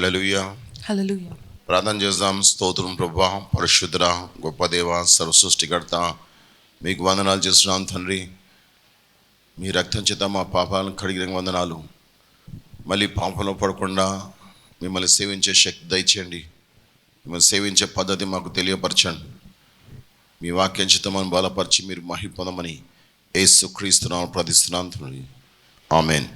హల్లెలూయా. Hallelujah. ప్రార్థన చేద్దాం. స్తోత్రం ప్రభువా, పరిశుద్ధుడ, గొప్ప దేవ, సర్వ సృష్టికర్త, మీకు వందనాలు చేస్తున్నాం తండ్రి. మీ రక్తం చేత మా పాపాలను కడిగిన వందనాలు. మళ్ళీ పాపంలో పడకుండా మిమ్మల్ని సేవించే శక్తి దయచేయండి. మిమ్మల్ని సేవించే పద్ధతి మాకు తెలియపరచండి. మీ వాక్యం చేత మనం బలపరిచి మీరు మహిమ పొందమని యేసుక్రీస్తు నామమున ప్రార్థిస్తున్నాం తండ్రి. ఆమేన్.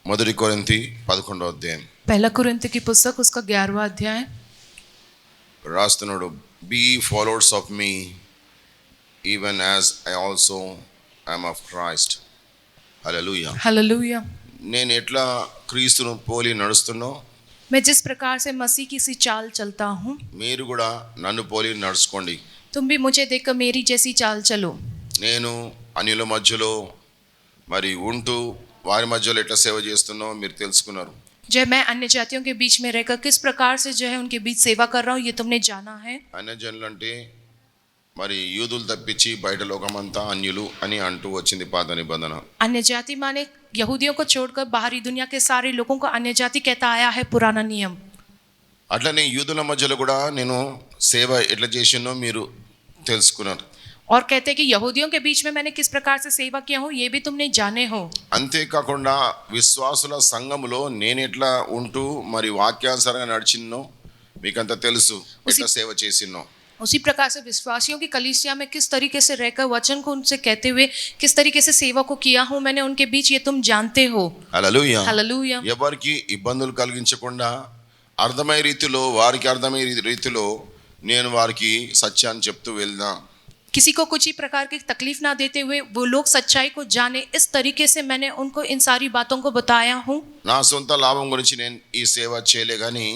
మొదటి కొరింథీ 11వ అధ్యాయం. पहला कुरिन्थ की पुस्तक उसका 11वां अध्याय. రాస్తున్నాడు, be followers of me even as I also am of Christ. Hallelujah. Hallelujah. నేను ఎట్లా క్రీస్తును పోలి నడుస్తున్నో मैं जिस प्रकार से मसीह की सी चाल चलता हूँ, మీరు కూడా నన్ను పోలి నడుచుకోండి. तुम भी मुझे देखकर मेरी जैसी चाल चलो. నేను అన్యుల మధ్యలో మరి ఉంటూ వారి మధ్యలో ఎట్లా సేవ చేస్తున్నో మీరు తెలుసుకున్నారు. जो मैं अन्य जातियों के बीच में रहकर किस प्रकार से जो है उनके बीच सेवा कर रहा हूँ, ये तुमने जाना है. అన్యజనులు అంటే మరి యూదులు తప్పించి బయట లోకమంతా అన్యులు అని అంటూ వచ్చింది పాత నిబంధన. अन्य जाति माने यहूदियों को छोड़कर बाहरी दुनिया के सारे लोगों को अन्य जाति कहता आया है पुराना नियम. అట్లనే యూదుల మధ్యలో కూడా నేను సేవ ఎట్లా చేసినో మీరు తెలుసుకున్నారు. और कहते हैं कि यहूदियों के बीच में मैंने किस प्रकार से सेवा किया हूँ, ये भी तुमने जाने हो. అంతేకాకుండా విశ్వాసుల సంఘములో నేను ఎట్లా ఉంటూ మరి వాక్యానుసారంగా నడిచిన్నో మీకంతా తెలుసు. ఎట్లా సేవ చేసిన్నో उसी प्रकार से विश्वासियों की कलीसिया में किस तरीके से रहकर वचन को उनसे कहते हुए किस तरीके से सेवा को किया हूँ मैंने उनके बीच, ये तुम जानते हो. హల్లెలూయా. हालेलुया. ఎవరికి ఇబ్బందులు కలిగించకుండా అర్థమయ్యే రీతిలో వారికి అర్థమయ్యే రీతిలో నేను వారికి సత్యాన్ని చెప్తూ వెళ్దా. किसी को कुछ ही प्रकार की तकलीफ ना देते हुए वो लोग सच्चाई को जाने, इस तरीके से मैंने उनको इन सारी बातों को बताया हूँ. నా సొంత లాభం గురించి నేను ఈ సేవ చేయలే కానీ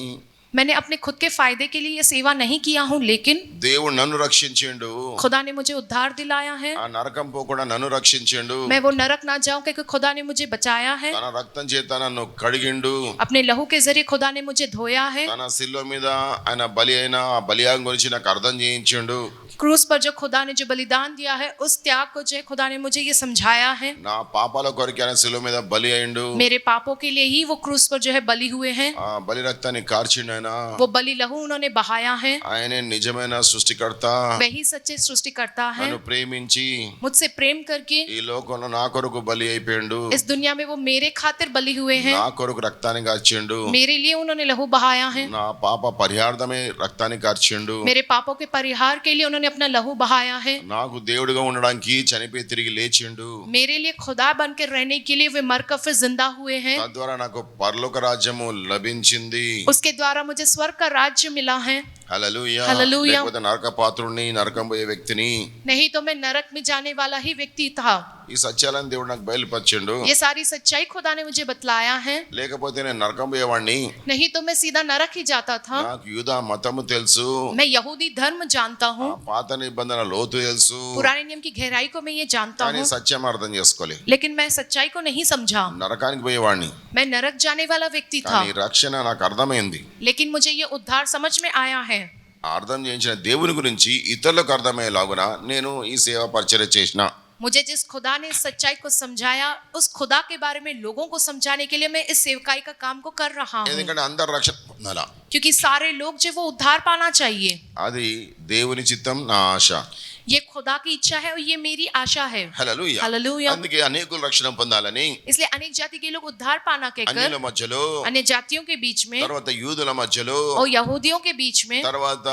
मैंने अपने खुद के फायदे के लिए ये सेवा नहीं किया हूँ, लेकिन దేవుడు నన్ను రక్షించిండు. खुदा ने मुझे उद्धार दिलाया है. ఆ నరకం పోకుండా నన్ను రక్షించిండు. मैं वो नरक ना जाऊं क्योंकि खुदा ने मुझे बचाया है. తన రక్తం చేత నన్ను కడిగిండు. अपने लहू के जरिए खुदा ने मुझे धोया है. తన శిలువ మీద ఆయన బలి అయిన ఆ బలియాగం గురించి నాకు అర్థం చేయించిండు. क्रूस पर जो खुदा ने जो बलिदान दिया है, उस त्याग को जो है खुदा ने मुझे ये समझाया है. నా పాపాల కొరకు ఆయన శిలువ మీద బలి అయిండు. मेरे पापों के लिए ही वो क्रूस पर जो है बलि हुए हैं. ఆ బలి రక్తాన్ని కార్చిండు ఆయన. वो बलि लहू उन्होंने बहाया है. ఆయనే నిజమైన సృష్టికర్త. वही सच्चे सृष्टिकर्ता है. నన్ను ప్రేమించి मुझसे प्रेम करके ఈ లోకంలో నా కొరకు బలి అయిపోయిండు. इस दुनिया में वो मेरे खातिर बलि हुए हैं. నా కొరకు రక్తాన్ని కార్చిండు. मेरे लिए उन्होंने लहू बहाया है. నా పాప పరిహార్థమే రక్తాన్ని కార్చిండు. मेरे पापों के परिहार के लिए उन्होंने अपना लहू बहाया है. నాకు దేవుడిగా ఉండడానికి చనిపోయి తిరిగి లేచిండు. मेरे लिए खुदा बन के रहने के लिए वे मरकर फिर जिंदा हुए हैं. తద్వారా నాకు పరలోక రాజ్యము లభించింది. उसके द्वारा मुझे स्वर्ग का राज्य मिला है. హల్లెలూయా. హల్లెలూయా. లేకపోతే నరక పాత్రుడిని, నరకం పోయే వ్యక్తిని. नहीं तो मैं नरक में जाने वाला ही व्यक्ति था. ఈ సత్యాలను దేవుడు నాకు బయలుపరిచిండు. ये सारी सच्चाई खुदा ने मुझे बतलाया है. లేకపోతే నేను నరకం పోయేవాడిని. नहीं तो मैं सीधा नरक ही जाता था. నాకు యూదా మతము తెలుసు. मैं यहूदी धर्म जानता हूँ. ఆ పాత నిబంధన లోతు తెలుసు. पुराने नियम की गहराई को मैं ये जानता కానీ हूँ, సత్యం అర్థం చేసుకోలే. लेकिन मैं सच्चाई को नहीं समझा. నరకానికి పోయేవాడిని. मैं नरक जाने वाला व्यक्ति था, కానీ రక్షణ నాకు అర్థమైంది. लेकिन मुझे ये उद्धार समझ में आया है. ఆ అర్థం చేయించిన దేవుని గురించి ఇతరులకు అర్థమయ్యేలాగున నేను ఈ సేవ పరిచర్య చేసిన. मुझे जिस खुदा ने इस सच्चाई को समझाया, उस खुदा के बारे में लोगों को समझाने के लिए मैं इस सेवकाई का काम को कर रहा हूँ. ఎందుకంటే అందరు రక్షణ పొందాలా. क्योंकि सारे लोग जो वो उद्धार पाना चाहिए. అది దేవుని చిత్తం, నా ఆశ. ये खुदा की इच्छा है और ये मेरी आशा है. హల్లెలూయా. हालेलुया. అందుకే అనేకులు రక్షణ పొందాలని इसलिए अनेक जाति के लोग उद्धार पाना అన్యుల कहकर మధ్యలో, अन्य जातियों के बीच में తర్వాత యూదుల మధ్యలో, और यहूदियों के बीच में తర్వాత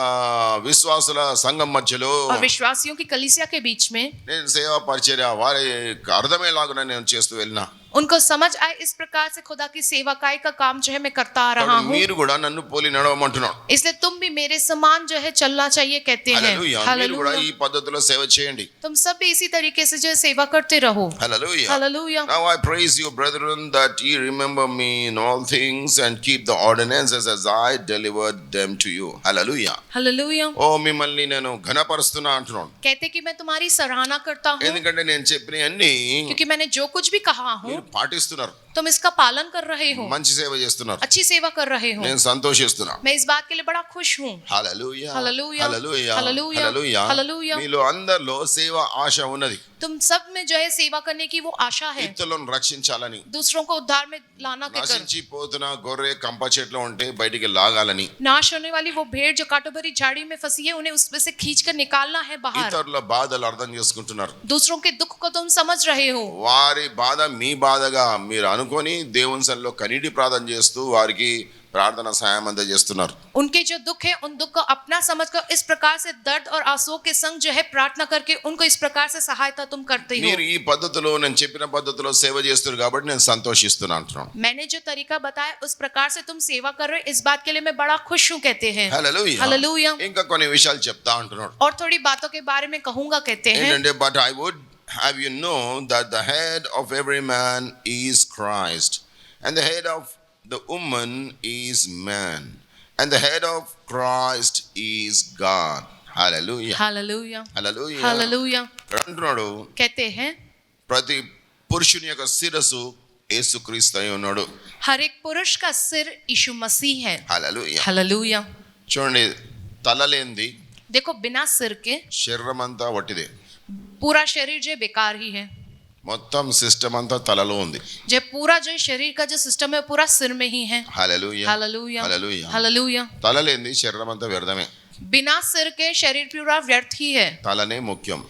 విశ్వాసుల సంఘం మధ్యలో और विश्वासियों की कलीसिया के बीच में నేను సేవా పరిచర్య వారికి అర్థమయ్యేలాగున నేను చేస్తూ వెళ్ళినా. उनको समझ आए इस प्रकार से खुदा की सेवकाई का काम जो है मैं करता आ रहा हूँ. మీరు కూడా నన్ను పోలి నడవమంటున్నాడు. इसलिए तुम भी मेरे समान जो है चलना चाहिए कहते हैं. హల్లెలూయా. మీరు కూడా ఈ పద్ధతిలో సేవ చేయండి. तुम सब भी इसी तरीके से जो है सेवा करते रहो. హల్లెలూయా. Hallelujah. Now I praise you, brethren, that ye remember me in all things and keep the ordinances as I delivered them to you. Hallelujah. Hallelujah. ఓ మిమ్మల్ని నేను ఘనపరుస్తున్నా అంటున్నాను. कहते कि मैं तुम्हारी सराहना करता हूँ, ఎందుకంటే నేను చెప్పిన అన్ని क्योंकि मैंने जो कुछ भी कहा हूँ మీరు పాటిస్తున్నారు. तुम इसका पालन कर रहे हो, మంచి సేవ చేస్తున్నారు, अच्छी सेवा कर रहे हो। నేను సంతోషిస్తున్నా. मैं इस बात के लिए बड़ा खुश हूँ। హల్లెలూయా హల్లెలూయా, హల్లెలూయా హల్లెలూయా, హల్లెలూయా. హల్లెలూయా. మీలో అందరిలో సేవ ఆశ ఉన్నది. तुम सब में जो है सेवा करने की वो आशा है, ఇతరులను రక్షించాలని, दूसरों को उद्धार में लाना के कर, నశించిపోతున్న గొర్రె కంప చెట్లో ఉంటే బయటికి లాగాలని, नाश होने वाली वो भेड़ जो कांटों भरी झाड़ी में फंसी है उन्हें उसमें से खींचकर निकालना है बाहर। ఇతరుల బాధలు అర్థం చేసుకుంటున్నారు. दूसरों के दुख को तुम समझ रहे हो, వారి బాధ మీ బాధగా మీరు అనుకొని దేవుని సన్నిధిలో కన్నీటి ప్రార్థన చేస్తూ వారికి ప్రార్థన సహాయం అందజేస్తున్నారు. उनके जो दुख है उन दुख को अपना समझकर इस प्रकार से दर्द और आंसुओं के संग जो है प्रार्थना करके उनको इस प्रकार से सहायता तुम करते हो। మీరు ఈ పద్ధతిలో నేను చెప్పిన పద్ధతిలో సేవ చేస్తున్నారు కాబట్టి నేను సంతోషిస్తున్నాను అంటున్నాను. मैंने जो तरीका बताया उस प्रकार से तुम सेवा कर रहे हो, इस बात के लिए मैं बड़ा खुश हूँ कहते हैं। Hallelujah hallelujah. ఇంకా కొన్ని విషయాలు చెప్తా అంటున్నాడు. और थोड़ी बातों के बारे में कहूंगा कहते हैं। ఏంటంటే but I would have you know that the head of every man is Christ and the head of the woman is man and the head of Christ is God. Hallelujah. Hallelujah, Hallelujah. Hallelujah. అంటున్నాడు कहते हैं ప్రతి పురుషుని యొక్క శిరస్సు యేసుక్రీస్తు అయి ఉన్నాడు. हर एक पुरुष का सिर यीशु मसीह है। Hallelujah. हालेलुया। చూడండి, తల లేనిది देखो बिना सिर के శరీరం అంతా వట్టిదే. पूरा शरीर जो बेकार ही है। మొత్తం సిస్టమ్ అంతా తలలో ఉంది. जो पूरा जो शरीर का जो सिस्टम है पूरा सिर में ही है। Hallelujah. Hallelujah, Hallelujah. हालेलुया। తల లేనిది శరీరం అంతా వ్యర్థమే. बिना सिर के शरीर पूरा व्यर्थ ही है। తలనే ముఖ్యం.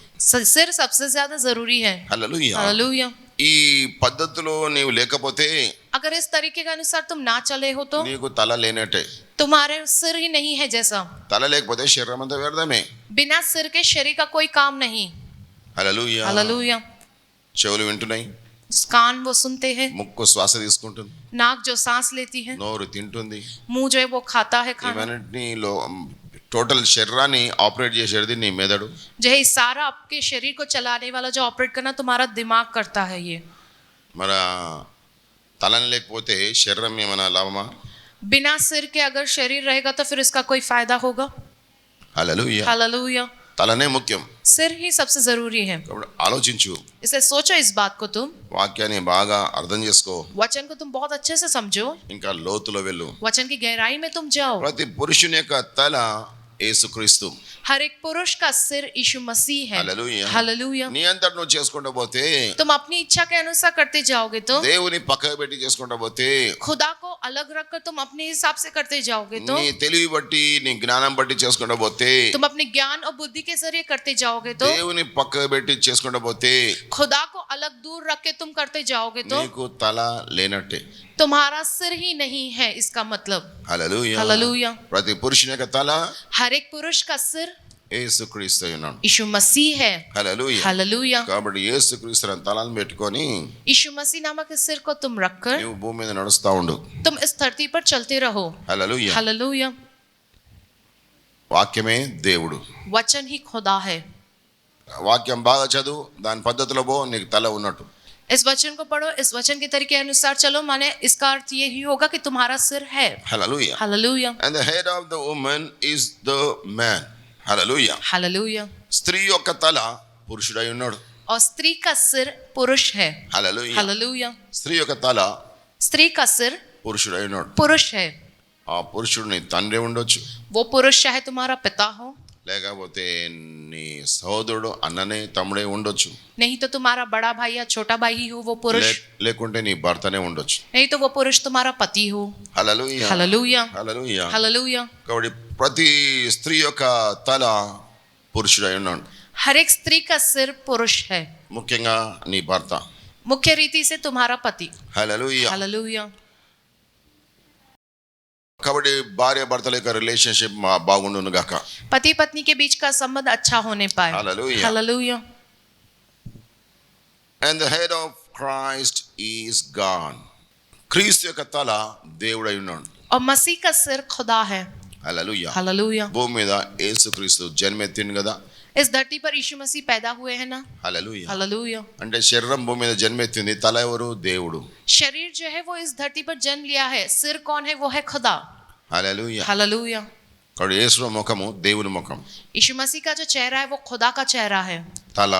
सिर सबसे ज्यादा जरूरी है। Hallelujah. हालेलुया। ఈ పద్ధతిలో నీవు లేకపోతే अगर इस तरीके के अनुसार तुम ना चले हो तो నీకు తల లేనట్టే. तुम्हारे सिर ही नहीं है जैसा। తల లేకపోతే శరీరం అంతా వ్యర్థమే. बिना सिर के शरीर का कोई काम नहीं। హల్లెలూయా. हालेलुया। చెవులు వింటున్నాయి, कान वो सुनते हैं, ముక్కు శ్వాస తీసుకుంటుంది, नाक जो सांस लेती है, నోరు తింటుంది. मुंह जो है वो खाता है खाना। ఇవన్నీ టోటల్ శరీరాన్ని ఆపరేట్ చేసేది నీ మెదడు. जो है सारा आपके शरीर को चलाने वाला जो ऑपरेट करना तुम्हारा दिमाग करता है ये। మన తలని లేకపోతే శరీరం ఏమైనా లాభమా? बिना सिर के अगर शरीर रहेगा तो फिर इसका कोई फायदा होगा? హల్లెలూయా. हालेलुया। తలనే ముఖ్యం. सिर ही सबसे जरूरी है। కాబట్టి ఆలోచించు, इसलिए सोचो इस बात को, तुम వాక్యాన్ని బాగా అర్థం చేసుకో, वचन को तुम बहुत अच्छे से समझो, ఇంకా లోతులో వెళ్ళు. वचन की गहराई में तुम जाओ। ప్రతి పురుషుని యొక్క తల యేసుక్రీస్తు. हर एक पुरुष का सिर यीशु मसीह है। హల్లెలూయా. हालेलुया। నీ అంతటి నువ్వు చేసుకుంటూ పోతే, तुम अपनी इच्छा के अनुसार करते जाओगे तो దేవుని పక్కకు పెట్టి చేసుకుంటూ పోతే, खुदा को अलग रखकर तुम अपने हिसाब से करते जाओगे तो నీ తెలివి బట్టి నీ జ్ఞానం బట్టి చేసుకుంటూ పోతే, तुम अपने ज्ञान और बुद्धि के जरिए करते जाओगे तो దేవుని పక్కకు పెట్టి చేసుకుంటూ పోతే खुदा को अलग दूर रख के तुम करते जाओगे तो నీకు తల లేనట్టే. तुम्हारा सिर ही नहीं है, इसका मतलब। హల్లెలూయా. हालेलुया। ప్రతి పురుషుని యొక్క తల हर एक पुरुष का सिर యేసుక్రీస్తు అయి ఉన్నాడు. यीशु मसीह है। హల్లెలూయా. हालेलुया। కాబట్టి యేసుక్రీస్తు అనే తలను పెట్టుకొని यीशु मसीह नामक इस सिर को तुम रखकर నువ్వు భూమి మీద నడుస్తా ఉండు. तुम इस धरती पर चलते रहो। హల్లెలూయా. हालेलुया। వాక్యమే దేవుడు. वचन ही खुदा है। వాక్యం బాగా చదువు, దాని పద్ధతిలో పో, నీకు తల ఉన్నట్టు. इस वचन को पढ़ो, इस वचन के तरीके अनुसार चलो, माने इसका अर्थ ये ही होगा कि तुम्हारा सिर है। Hallelujah. Hallelujah. And the head of the woman is the man. Hallelujah. Hallelujah. స్త్రీ యొక్క తల పురుషుడై ఉన్నాడు. और स्त्री का सिर पुरुष है। హల్లెలూయా. हालेलुया। స్త్రీ యొక్క తల स्त्री का सिर పురుషుడై ఉన్నాడు. पुरुष है। ఆ పురుషుడిని తండ్రి ఉండొచ్చు, वो पुरुष चाहे तुम्हारा पिता हो, లేకపోతే నీ సహోదరుడు అన్ననే తమ్ముడే ఉండొచ్చు, नहीं तो तुम्हारा बड़ा भाई या छोटा भाई ही हो वो पुरुष, లేకుంటే నీ భర్తనే ఉండొచ్చు. नहीं तो वो पुरुष तुम्हारा पति हो। హల్లెలూయా. हालेलुया। హల్లెలూయా. हालेलुया। కాబట్టి ప్రతి స్త్రీ యొక్క తల పురుషుడై ఉన్నాడు. हर एक स्त्री का सिर पुरुष है, ముఖ్యంగా నీ భర్త. मुख्य रीति से तुम्हारा पति। హల్లెలూయా. हालेलुया। కాబట్టి భార్య భర్తల యొక్క రిలేషన్షిప్ బాగుండును గాక. पति पत्नी के बीच का संबंध अच्छा होने पाए। Hallelujah. Hallelujah. And the head of Christ is God. క్రీస్తు యొక్క తల దేవుడై ఉన్నాడు. और मसीह का सिर खुदा है। హల్లెలూయా. हालेलुया। భూమి మీద యేసుక్రీస్తు జన్మెత్తిండు కదా. इस धरती पर यीशु मसीह पैदा हुए हैं ना। హల్లెలూయా. हालेलुया। అంటే శరీరం భూమి మీద జన్మెత్తింది, తల ఎవరు? దేవుడు. शरीर जो है वो इस धरती पर जन्म लिया है, सिर कौन है? वो है खुदा। హల్లెలూయా. हालेलुया। కాబట్టి యేసు ముఖము దేవుని ముఖం, यीशु मसीह का जो चेहरा है वो खुदा का चेहरा है। తల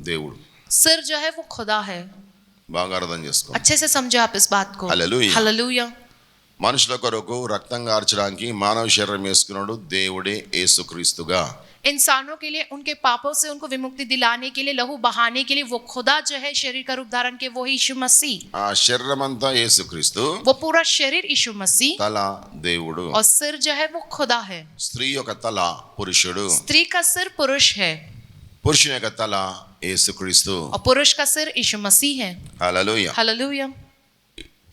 దేవుడు. सिर जो है वो खुदा है। బాగా అర్థం చేసుకో. अच्छे से समझो आप इस बात को. Hallelujah. हालेलुया. మనుషుల కొరకు రక్తం కార్చడానికి మానవ శరీరం వేసుకున్నాడు దేవుడే యేసుక్రీస్తుగా. इंसानों के लिए उनके पापों से उनको विमुक्ति दिलाने के लिए लहू बहाने के लिए वो खुदा जो है शरीर का रूप धारण के वो ही यीशु मसीह. ఆ శరీరం అంతా యేసుక్రీస్తు, वो पूरा शरीर यीशु मसीह తల దేవుడు. और सिर जो है वो खुदा है. స్త్రీ యొక్క తల పురుషుడు, स्त्री का सिर पुरुष है పురుషుని యొక్క తల యేసుక్రీస్తు. और पुरुष का सिर यीशु मसीह है. హల్లెలూయా. हालेलुया.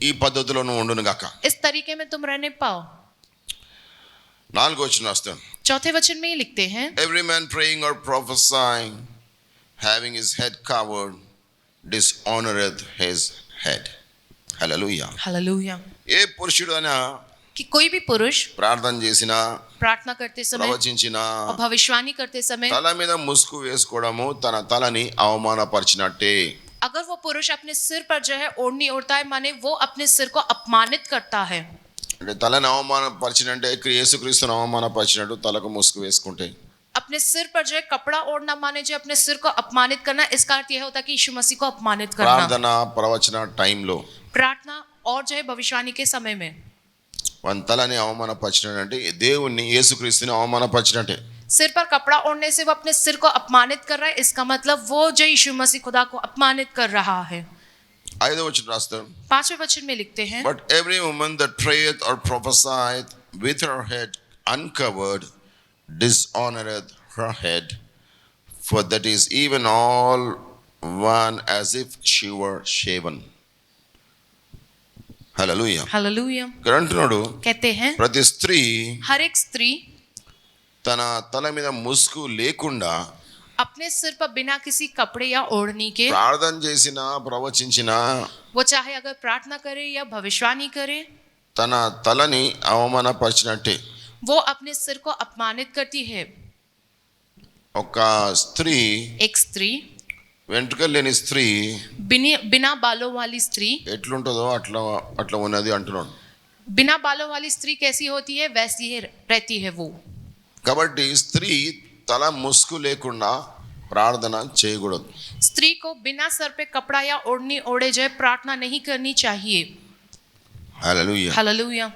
ఈ పద్ధతిలో నువ్వు ఉండును గాక. इस तरीके में तुम रहने पाओ. 4వ వచనం రాస్తాను. चौथे वचन में ये लिखते हैं, Every man praying or prophesying, having his head covered, dishonoreth his head. Hallelujah. Hallelujah. ఏ పురుషుడైనా कि कोई भी पुरुष ప్రార్థన చేసినా, प्रार्थना करते समय ప్రవచించినా, और भविष्यवाणी करते समय తల మీద ముసుగు వేసుకోవడము తన తలని అవమానపరిచినట్టే. अगर वो पुरुष अपने सिर पर जो है ओढ़नी ओढ़ता है माने वो अपने सिर को अपमानित करता है. అంటే తలని అవమానపరిచినంటే యేసుక్రీస్తుని అవమానపరిచినట్టు తలకు ముసుగు వేసుకుంటే. अपने सिर पर जो है कपड़ा ओढ़ना माने जो अपने सिर को अपमानित करना, इसका अर्थ यह होता है कि यीशु मसीह को अपमानित करना. ప్రార్థన ప్రవచన టైంలో प्रार्थना और जो है भविष्यवाणी के समय में మన తలని అవమానపరిచినట్టే దేవుణ్ణి యేసుక్రీస్తుని అవమానపరిచినట్టే. सिर पर कपड़ा ओढ़ने से वो अपने सिर को अपमानित कर रहा है. इसका मतलब वो जो यीशु मसीह खुदा को अपमानित कर रहा है. 5వ వచనం రాస్తాడు. 5वें वचन में लिखते हैं, But every woman that prayeth or prophesieth with her head uncovered dishonoreth her head, for that is even all one as if she were shaven. Hallelujah. Hallelujah. ఇక్కడ అంటున్నాడు, कहते हैं ప్రతి స్త్రీ हर एक स्त्री తన తల మీద ముసుగు లేకుండా अपने सिर पर बिना किसी कपड़े या ओढ़नी के, ప్రార్థన చేసినా ప్రవచించినా वो चाहे अगर प्रार्थना करे या भविष्यवाणी करे, తన తలని అవమానపరిచినట్టే. वो अपने सिर को अपमानित करती है. ఒక స్త్రీ, एक स्त्री, వెంట్రుకలు లేని స్త్రీ बिना बालों वाली स्त्री, ఎట్లుంటుందో అట్లా అట్లా ఉన్నది అంటున్నాడు. बिना बालों वाली स्त्री कैसी होती है वैसी ही रहती है वो. కాబట్టి స్త్రీ తల ముసుగు లేకుండా ప్రార్థన చేయకూడదు. स्त्री को बिना सर पे कपड़ा या ओढ़नी ओढ़े जो है प्रार्थना नहीं करनी चाहिए. హల్లెలూయా. हालेलुया.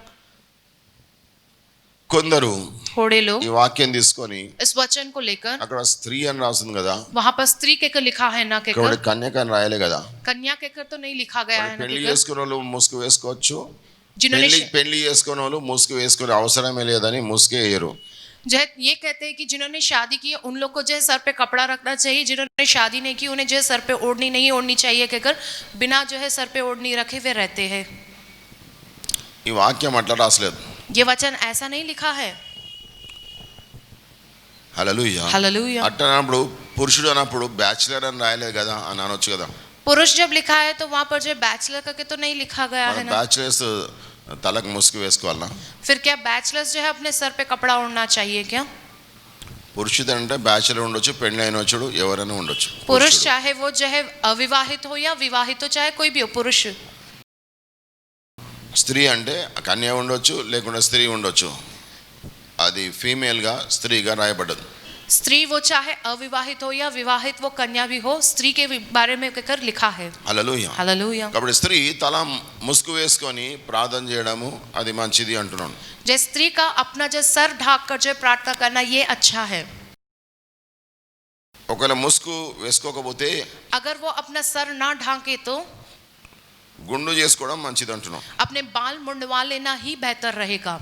కొందరు थोड़े लोग ఈ వాక్యం తీసుకొని इस वचन को लेकर, అక్కడ स्त्री అని రాస్తుంది కదా, वहां पर स्त्री कहकर लिखा है ना ఇక్కడ कहकर, కన్యక అని రాయలే కదా. कन्या कहकर तो नहीं लिखा गया है ना పెళ్లి कहकर. చేసుకునే వాళ్ళు ముసుగు వేసుకోవచ్చు, जिन्होंने పెళ్లి చేసుకునే వాళ్ళు ముసుగు వేసుకునే అవసరమే లేదని ముసుగు వేయరు. जो है ये कहते हैं कि जिन्होंने शादी की है उन लोग को जो है सर पे कपड़ा रखना चाहिए, जिन्होंने शादी नहीं की उन्हें जो है सर पे ओढ़नी नहीं ओढ़नी चाहिए कहकर बिना जो है सर पे ओढ़नी रखे वे रहते हैं. ఈ వాక్యం అట్లా రాసలేదు. ये वचन ऐसा नहीं लिखा है. హల్లెలూయా. हालेलुया. అట్లా అన్నప్పుడు పురుషుడు అన్నప్పుడు బ్యాచిలర్ అని రాయలేదు కదా అని అనొచ్చు కదా. पुरुष जब लिखा है तो वहां पर जो बैचलर करके तो नहीं लिखा गया है ना. బ్యాచిలర్స్ తలకు ముసుగు వేసుకోవాలన్నా? फिर क्या बैचलर्स जो है अपने सर पे कपड़ा ओढ़ना चाहिए क्या? పురుషుడు అంటే బ్యాచిలర్ ఉండొచ్చు, పెళ్లి అయిన వచ్చాడు, ఎవరైనా ఉండొచ్చు. पुरुष चाहे वो जो है अविवाहित हो या विवाहित हो, चाहे कोई भी हो पुरुष. స్త్రీ అంటే కన్య ఉండొచ్చు, లేకుంటే స్త్రీ ఉండొచ్చు. అది ఫీమేల్ గా స్త్రీగా రాయబడ్డది. स्त्री वो चाहे अविवाहित हो या विवाहित वो कन्या भी हो, स्त्री के बारे में कहकर लिखा है. హల్లెలూయా. हालेलुया. కాబట్టి స్త్రీ తల ముసుగు వేసుకొని ప్రార్థన చేయడము అది మంచిది అంటున్నాను. जो स्त्री का अपना जो सर ढाक कर जो प्रार्थना करना ये अच्छा है. ఒకవేళ ముసుగు వేసుకోకపోతే अगर वो अपना सर ना ढांके तो గుండు చేసుకోవడం మంచిది అంటున్నాం. अपने बाल मुंडवा लेना ही बेहतर रहेगा.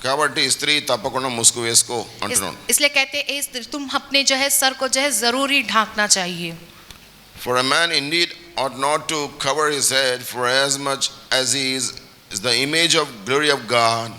కాబట్టి స్త్రీ తప్పకుండా ముసుగు వేసుకో అంటున్నాను. इसलिए कहते हैं तुम अपने जो है सर को जो है जरूरी ढांकना चाहिए. For a man indeed ought not to cover his head, for as much as he is the image of glory of God.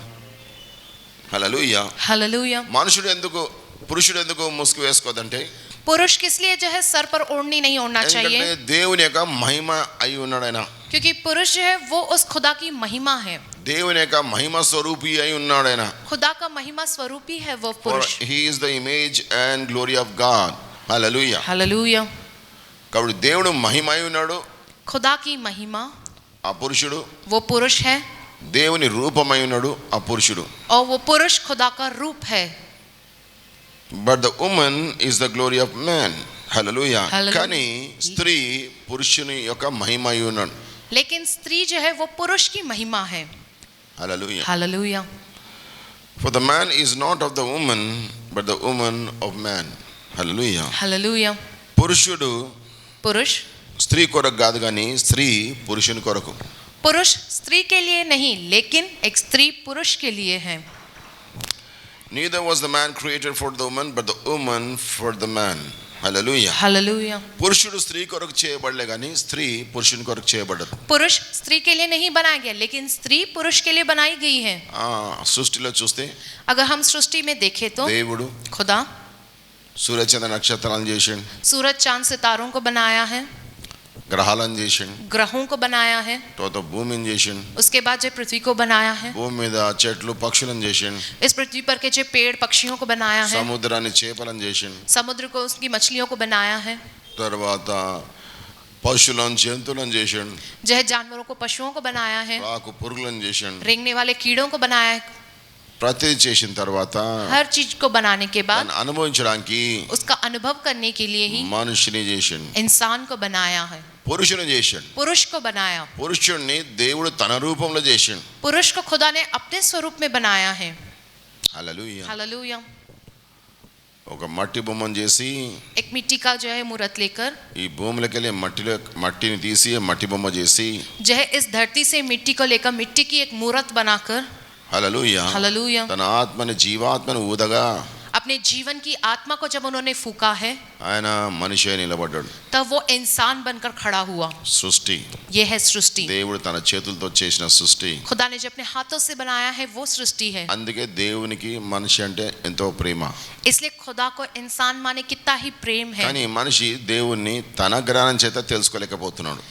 Hallelujah. Hallelujah. మనుషుడు ఎందుకు, పురుషుడు ఎందుకు ముసుగు వేసుకోదంటే, पुरुष किस लिए जो है सर पर ओढ़नी नहीं ओढ़ना चाहिए? ఎందుకంటే దేవుని యొక్క మహిమ అయి ఉన్నాడు ఆయన. क्योंकि पुरुष जो है वो उस खुदा की महिमा है. దేవుని యొక్క మహిమ స్వరూపి అయి ఉన్నాడు ఆయన. खुदा का महिमा स्वरूपी है वो For पुरुष. he is the image and glory of God. Hallelujah. Hallelujah. కాబట్టి దేవుడు మహిమ అయి ఉన్నాడు, खुदा की महिमा ఆ పురుషుడు. वो पुरुष है దేవుని రూపమై ఉన్నాడు ఆ పురుషుడు. और वो पुरुष खुदा का रूप है. But the woman is the glory of man. హల్లెలూయా. హల్లెలూయా. కానీ స్త్రీ పురుషుని యొక్క మహిమ అయి ఉన్నాడు. लेकिन स्त्री जो है वो पुरुष की महिमा है. Hallelujah. Hallelujah. For the man is not of the woman but the woman of man. Hallelujah. Hallelujah. పురుషుడు पुरुष స్త్రీ కొరకు కాదు కానీ స్త్రీ పురుషుని కొరకు. पुरुष स्त्री के लिए नहीं लेकिन एक स्त्री पुरुष के लिए है. Neither was the man created for the woman but the woman for the man. Hallelujah. Hallelujah. పురుషుడు స్త్రీ కొరకు చేయబడలే కానీ స్త్రీ పురుషుని కొరకు చేయబడ్డది. पुरुष स्त्री के लिए नहीं बनाया गया लेकिन स्त्री पुरुष के लिए बनाई गई है. సృష్టిలో చూస్తే अगर हम सृष्टि में देखें तो దేవుడు खुदा సూర్యచంద్ర నక్షత్రాలను చేసిండు, सूरज चांद सितारों को बनाया है, గ్రహాలను చేసిండు, ग्रहों को बनाया है, తర్వాత భూమిని చేసిండు, उसके बाद जो पृथ्वी को बनाया है, భూమి మీద చెట్లు పక్షులను చేసిండు, इस पृथ्वी पर के जो पेड़ पक्षियों को बनाया है, సముద్రాన్ని చేపలను చేసిండు, समुद्र को उसकी मछलियों को बनाया है, తర్వాత పశువులను జంతువులను చేసిండు, जो है जानवरों को पशुओं को बनाया है, రాకు పురుగులను చేసిండు. रेंगने वाले कीड़ों को बनाया है. ప్రతిదీ చేసిన తర్వాత हर चीज को बनाने के बाद దాన్ని అనుభవించడానికి उसका अनुभव करने के लिए ही మనుషుని చేసిండు, इंसान को बनाया है, పురుషుని చేసిండు. पुरुष को बनाया. పురుషుణ్ణి దేవుడు తన రూపంలో చేసిండు. पुरुष को खुदा ने अपने स्वरूप में बनाया है. హల్లెలూయా. हालेलुया. ఒక మట్టి బొమ్మను చేసి एक मिट्टी का जो है मूर्त लेकर ఈ భూమిలోకి వెళ్ళి మట్టిని తీసి మట్టి బొమ్మ చేసి जो है इस धरती से मिट्टी को लेकर मिट्टी की एक मूर्त बनाकर హల్లెలూయా हालेलुया తన ఆత్మని జీవాత్మని ఊదగా अपने जीवन की आत्मा को जब उन्होंने फूका है ఆయన మనిషి అయి నిలబడ్డాడు. तब वो इंसान बनकर खड़ा हुआ. సృష్టి ये है सृष्टि. దేవుడు తన చేతులతో చేసిన సృష్టి. खुदा ने जो अपने हाथों से बनाया है वो सृष्टि है. అందుకే దేవునికి మనిషి అంటే ఎంతో ప్రేమ. इसलिए खुदा को इंसान माने कितना ही प्रेम है. కానీ మనిషి దేవుణ్ణి తన జ్ఞానం చేత తెలుసుకోలేకపోతున్నాడు.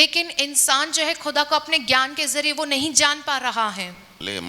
लेकिन इंसान जो है खुदा को अपने ज्ञान के जरिए वो नहीं जान पा रहा है.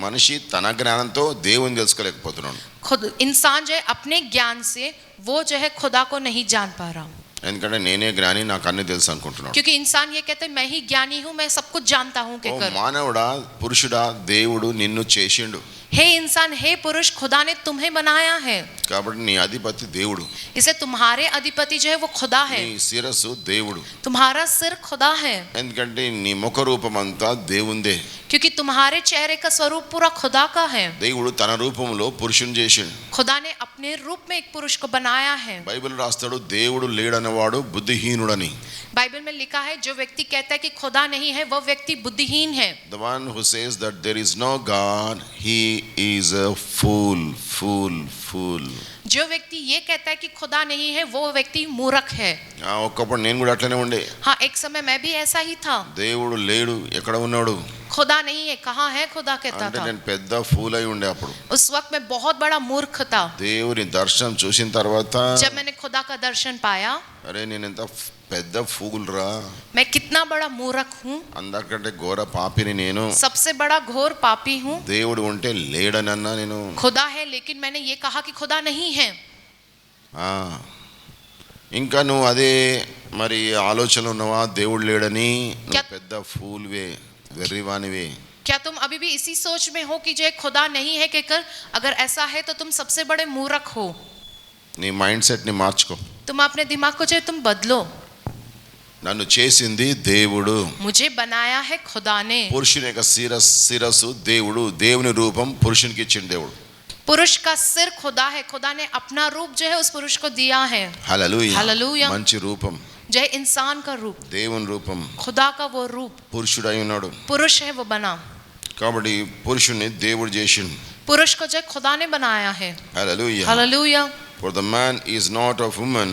మనిషి తన జ్ఞానంతో దేవుని తెలుసుకోలేకపోతున్నాడు. खुद इंसान जो है अपने ज्ञान से वो जो है खुदा को नहीं जान पा रहा. ఎందుకంటే నేనే జ్ఞాని నాకు అన్ని తెలుసు అనుకుంటున్నాడు. क्योंकि इंसान ये कहते हैं मैं ही ज्ञानी हूँ मैं सब कुछ जानता हूँ ఓ మానవుడా పురుషుడా దేవుడు నిన్ను చేసిండు. हे इंसान हे पुरुष खुदा ने तुम्हें बनाया है. కాబట్టి నీ అధిపతి దేవుడు. इसे तुम्हारे अधिपति जो है वो खुदा है. నీ శిరస్సు దేవుడు. तुम्हारा सिर खुदा है. ఎందుకంటే నీ ముఖ రూపం అంతా దేవుందే. क्योंकि तुम्हारे चेहरे का स्वरूप पूरा खुदा का है. దేవుడు తన రూపంలో పురుషుని చేసిండు. खुदा ने अपने रूप में एक पुरुष को बनाया है. బైబిల్ రాస్తాడు దేవుడు లేడనేవాడు బుద్ధిహీనుడని. बाइबल में लिखा है जो व्यक्ति कहता है कि खुदा नहीं है वह व्यक्ति बुद्धिहीन है. The one who says that there is no God, he is a fool. जो व्यक्ति ये कहता है कि खुदा नहीं है वो व्यक्ति मूर्ख है. ఒక్కప్పుడు నేను కూడా అట్లనే ఉండే. हाँ एक समय मैं भी ऐसा ही था. దేవుడు లేడు ఎక్కడ ఉన్నాడు खुदा नहीं है कहाँ है खुदा कहता అంటే था. నేను పెద్ద ఫూల్ అయి ఉండే అప్పుడు. उस वक्त मैं बहुत बड़ा मूर्ख था. దేవుని దర్శనం చూసిన తర్వాత जब मैंने खुदा का दर्शन पाया అరే నేను ఎంత పెద్ద ఫూల్ రా, मैं कितना बड़ा मूर्ख हूँ, అందరికంటే ఘోర పాపిని నేను. सबसे बड़ा घोर पापी हूँ. దేవుడు ఉంటే లేడనన్నా నేను. खुदा है लेकिन मैंने ये कहा कि खुदा नहीं है. ఇంకా నువ్వు అదే మరి ఆలోచన ఉన్నావా దేవుడు లేడని? నువ్వు పెద్ద ఫూల్వే వెర్రివానివే. क्या तुम अभी भी इसी सोच में हो कि जो खुदा नहीं है कहकर? अगर ऐसा है तो तुम सबसे बड़े मूर्ख हो. నీ మైండ్ సెట్ ని మార్చుకో. तुम अपने दिमाग को जो तुम बदलो. నన్ను చేసింది దేవుడు. मुझे बनाया है खुदा ने. పురుషుని యొక్క శిరస్సు దేవుడు, దేవుని రూపం పురుషునికి ఇచ్చిన దేవుడు. पुरुष का सिर खुदा है. खुदा ने अपना रूप जो है उस पुरुष को दिया है. హల్లెలూయా. हालेलुया. మంచి రూపం, जो है इंसान का रूप, దేవుని రూపం, खुदा का वो रूप పురుషుడై ఉన్నాడు. पुरुष है वो बना. కాబట్టి పురుషుని దేవుడు చేసిండు. पुरुष को जो खुदा ने बनाया है. Hallelujah. Hallelujah. For the man is not of woman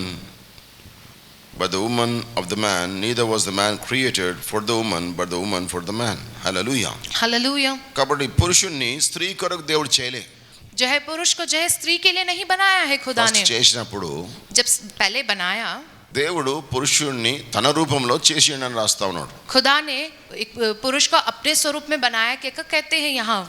but the woman of the man, neither was the man created for the woman but the woman for the man. Hallelujah. Hallelujah. కాబట్టి పురుషుణ్ణి స్త్రీ కొరకు దేవుడు చేయలే. जो है पुरुष को जो है स्त्री के लिए नहीं बनाया है खुदा ने. ఫస్ట్ చేసినప్పుడు जब पहले बनाया దేవుడు పురుషుణ్ణి తన రూపంలో చేసిండని రాస్తా ఉన్నాడు. खुदा ने एक पुरुष को अपने स्वरूप में बनाया कहते हैं यहाँ.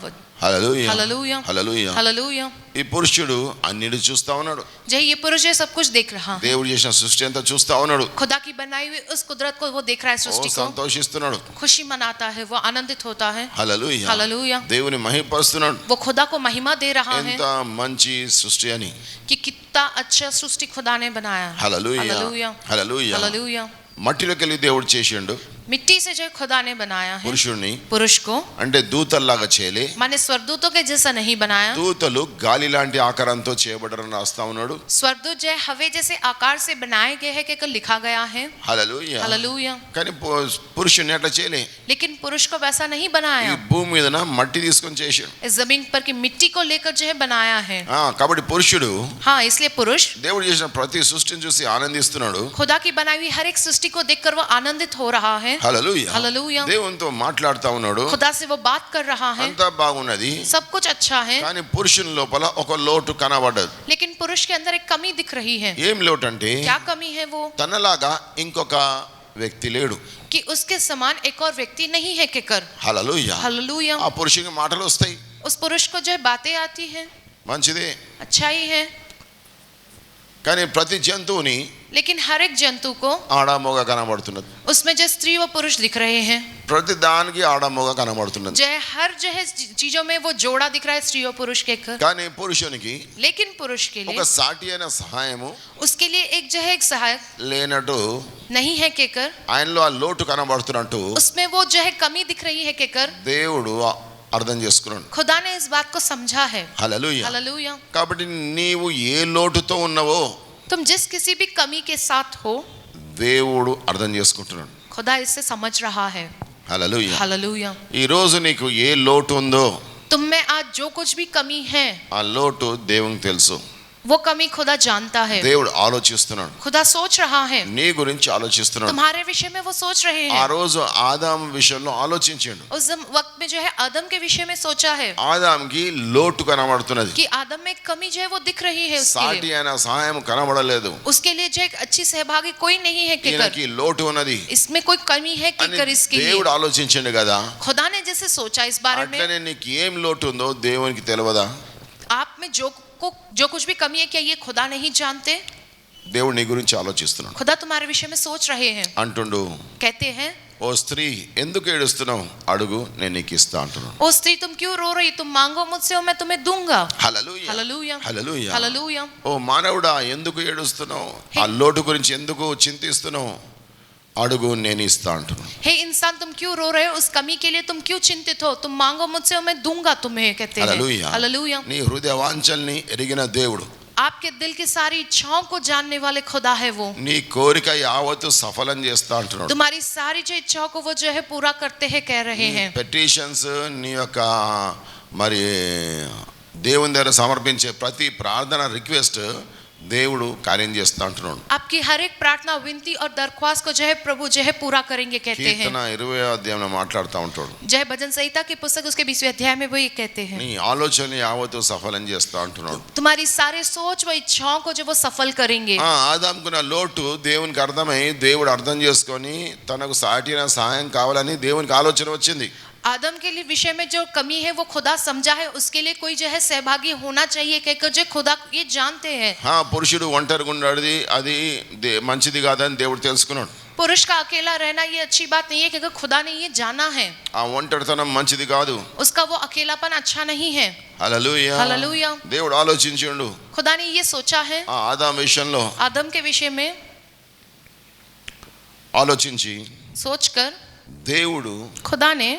హల్లెలూయా. हालेलुया. హల్లెలూయా. हालेलुया. ఈ పురుషుడు అన్నిటి చూస్తా ఉన్నాడు, जो ये पुरुष है सब कुछ देख रहा है, దేవుడు చేసిన సృష్టి అంతా చూస్తా ఉన్నాడు, खुदा की बनाई हुई उस कुदरत को वो देख रहा है, ఓ सृष्टि को సంతోషిస్తున్నాడు. खुशी मनाता है, वो आनंदित होता है, హల్లెలూయా, हालेलुया, దేవుని మహిమపరుస్తున్నాడు. वो खुदा को महिमा दे रहा है ఎంత మంచి సృష్టి అని. कि कितना अच्छा सृष्टि खुदा ने बनाया है, హల్లెలూయా, हालेलुया, హల్లెలూయా. हालेलुया। మట్టిలోకి వెళ్ళి దేవుడు చేసిండు मिट्टी से जो खुदा ने बनाया है పురుషుడిని, पुरुष को, అంటే దూతల్లాగా చేయలే. माने स्वर्गदूतों के जैसा नहीं बनाया, దూతలు గాలి లాంటి ఆకారంతో చేయబడరని రాస్తా ఉన్నాడు. स्वर्गदूत जो है हवे जैसे आकार से बनाए गए हैं कहकर लिखा गया है, హల్లెలూయా. हालेलुया। కానీ పురుషుని అట్లా చేయలే. लेकिन पुरुष को वैसा नहीं ఈ बनाया, భూమి మీద మట్టి తీసుకొని చేసాడు. इस जमीन पर की मिट्टी को लेकर जो है बनाया है। కాబట్టి పురుషుడు हाँ, इसलिए पुरुष దేవుడు చేసిన ప్రతి సృష్టిని చూసి ఆనందిస్తున్నాడు. खुदा की बनाई हुई हर एक सृष्टि को देखकर वो आनंदित हो रहा है, హల్లెలూయా. हालेलुया। దేవునితో మాట్లాడుతా ఉన్నాడు. खुदा से वो बात कर रहा है, అంతా బాగున్నది, सब कुछ अच्छा है, కానీ పురుషుని లోపల ఒక లోటు కనబడ్డది. लेकिन पुरुष के अंदर एक कमी दिख रही है। ఏం లోటు అంటే क्या कमी है वो? తనలాగా ఇంకొక వ్యక్తి లేడు. कि उसके समान एक और व्यक्ति नहीं है कहकर, హల్లెలూయా. हालेलुया। ఆ పురుషునికి మాటలు వస్తాయి, उस पुरुष को जो है बातें आती है, మంచిదే. अच्छा ही है, కానీ ప్రతి జంతువుని लेकिन हर एक जंतु को ఆడమోగ కనబడుతున్నది. उसमें जो स्त्री व पुरुष दिख रहे हैं, ప్రతి దానికి ఆడమోగ కనబడుతున్నది. जो है हर जो है चीजों में वो जोड़ा दिख रहा है, स्त्री और पुरुष कहकर। కానీ పురుషునికి लेकिन पुरुष के ఒక लिए సాటి అయిన సహాయము उसके लिए एक जो है एक सहायक లేనట్టు, नहीं है कहकर, ఆయనలో ఆ లోటు కనబడుతున్నట్టు उसमें वो जो है कमी दिख रही है कहकर దేవుడు అర్థం చేసుకున్నాడు. खुदा ने इस बात को समझा है, హల్లెలూయా. हालेलुया। కాబట్టి నీవు ఏ లోటుతో ఉన్నావో तुम जिस किसी भी कमी के साथ हो, దేవుడు అర్థం చేసుకుంటున్నాడు. खुदा इससे समझ रहा है, హల్లెలూయా. हालेलुया। ఈ రోజు నీకు ఏ లోటు ఉందో तुम में आज जो कुछ भी कमी है, ఆ లోటు దేవునికి తెలుసు. वो कमी खुदा जानता है, దేవుడు ఆలోచిస్తున్నాడు, खुदा सोच रहा है, నీ గురించి ఆలోచిస్తున్నాడు. तुम्हारे विषय में वो सोच रहे ఆ हैं। రోజు ఆదాము విషయంలో ఆలోచించాడు. उस वक्त में जो है आदम के विषय में सोचा है ఆదాముకి లోటు కనబడుతున్నది, कि आदम में एक कमी जो है वो दिख रही है, उसके సాటి लिए అయిన సహాయం కనబడలేదు. उसके लिए जो एक अच्छी सहभागी कोई नहीं है कहकर, ఈయనకి లోటు ఉన్నది इसमें कोई कमी है అని कहकर, इसके लिए దేవుడు ఆలోచించండు కదా. खुदा ने जैसे सोचा इस बारे में, అట్లనే నీకు ఏం లోటు ఉందో దేవునికి తెలియదా? आप में जो कुछ भी कमी है, क्या ये खुदा नहीं जानते? దేవుడు నీ గురించి ఆలోచిస్తున్నాడు. खुदा तुम्हारे विषय में सोच रहे हैं, అంటుండు, कहते हैं, ఓ స్త్రీ ఎందుకు ఏడుస్తున్నావు, అడుగు నేను నీకు ఇస్తా అంటున్నాడు. ओ स्त्री तुम क्यों रो रही, तुम मांगो मुझसे और मैं तुम्हें दूंगा, హల్లెలూయా, हालेलुया, హల్లెలూయా. हालेलुया। ఓ మానవుడా ఎందుకు ఏడుస్తున్నావు, ఆ లోటు గురించి ఎందుకు చింతిస్తున్నావు, అడుగు నేను ఇస్తా అంటున్నాడు. हे इंसान तुम क्यों रो रहे हो, उस कमी के लिए तुम क्यों चिंतित हो, तुम मांगो मुझसे और मैं दूंगा तुम्हें, कहते हैं, హల్లెలూయా. हालेलुया। నీ హృదయ వాంఛల్ని ఎరిగిన దేవుడు, आपके दिल की सारी इच्छाओं को जानने वाले खुदा है वो, నీ కోరిక యావత్తు సఫలం చేస్తా అంటున్నాడు. तुम्हारी सारी जो इच्छाओं को वो जो है पूरा करते हैं, कह रहे हैं। పెటిషన్స్ నీ యొక్క మరి దేవుని దగ్గర సమర్పించే ప్రతి ప్రార్థన రిక్వెస్ట్ దేవుడు కార్యం చేస్తా అంటున్నాడు. आपकी हर एक प्रार्थना, विनती और दरख्वास्त को जो है प्रभु जो है पूरा करेंगे, कहते हैं। కీర్తన 20వ అధ్యాయంలో మాట్లాడుతూ ఉంటాడు. जय भजन संहिता की पुस्तक उसके 20वें अध्याय में वो ये कहते हैं, నీ ఆలోచన యావత్తు సఫలం చేస్తా అంటున్నాడు. तुम्हारी सारे सोच व इच्छाओं को जो वो सफल करेंगे। ఆదాముకున్న లోటు దేవునికి అర్థమై దేవుడు అర్థం చేసుకొని తనకు సాటిన సహాయం కావాలని దేవునికి ఆలోచన వచ్చింది. आदम के लिए विषय में जो कमी है वो खुदा समझा है, उसके लिए कोई जो है सहभागी होना चाहिए कहकर जो खुदा ये जानते हैं। పురుషుడు ఒంటరిగా ఉండేది అది మంచిది కాదని దేవుడు తెలుసుకున్నాడు. पुरुष का अकेला रहना ये अच्छी बात नहीं है, क्योंकि खुदा ने ये जाना है, ఆ ఒంటరితనం మంచిది కాదు. उसका वो अकेलापन अच्छा नहीं है, హల్లెలూయా, हालेलुया। దేవుడు ఆలోచించిండు. खुदा ने ये सोचा है ఆదాం విషయంలో आदम के विषय में, ఆలోచించి सोचकर దేవుడు खुदा ने